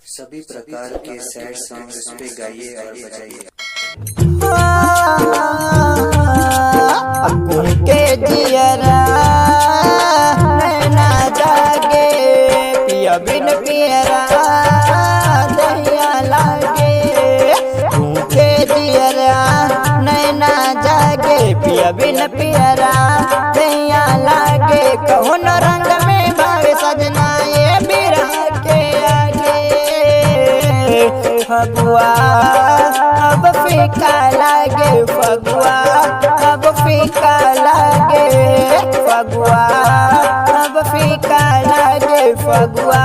सभी प्रकार के सैड सॉन्ग इस पे गाइए और बजाइए। के जियरा नैना जागे पिया बिन पियरा दहिया लागे। के जियरा नैना जागे पिया बिन पियरा दहिया लागे। कौन रंग में भावे सजना ये बिरह के आगे। फगुआ अब फीका लागे फगुआ अब फीका लागे फगुआ अब फीका लागे फगुआ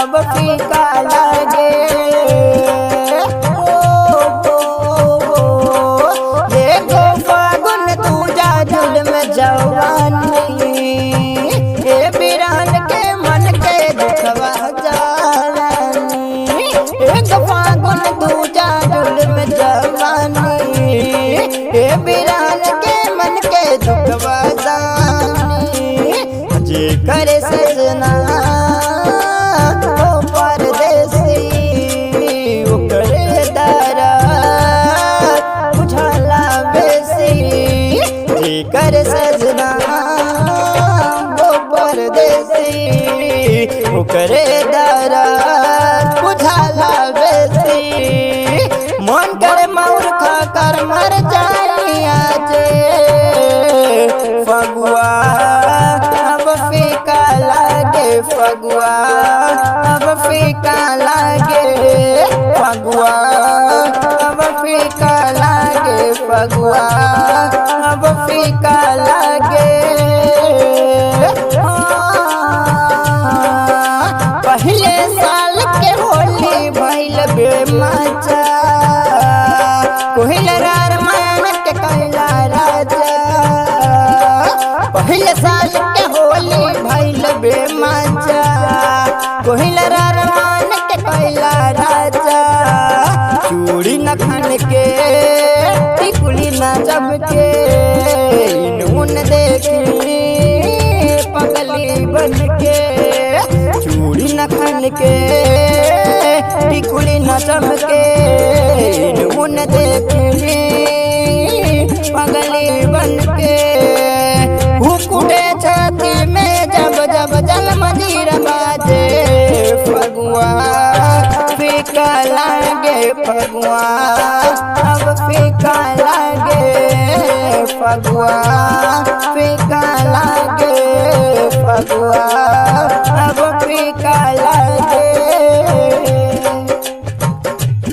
अब फीका लागे। देखो फागुन दूजा दिल में जवानी ये बिरान के मन के दुखवा जानी। एक फागुन दूजा दिल में जवानी ये बिरान के मन के दुखवा जानी। जे करे सजना ओ परदेसी वो करे दारा बुझाला बेसी। जे करे सजना वो परदेसी वो करे दारा बुझाला बेसी। मन करे मौर खा कर मर जाई आजे। फगुआ अब फीका लागे फगुआ अब फीका लागे फगुआ अब फीका लागे फगुआ अब फीका लागे। पहले साल के होली भइल बेमजा कोहिलरार मान के कैला राजा। पहले साल के होली भइल बेमजा कोहिलरार मान के कैला राजा। चूड़ी न खन के टिकुली न जम के नून देखी पगली बन के। चूड़ी न खन के टिकुली न चमके नून देखी पगली बन के। हुकुटे छाती में जब जब जल मजीर बाजे। फगुआ फीका लागे फगुआ अब फीका लागे फगुआ फीका लागे फगुआ अब फीका लागे।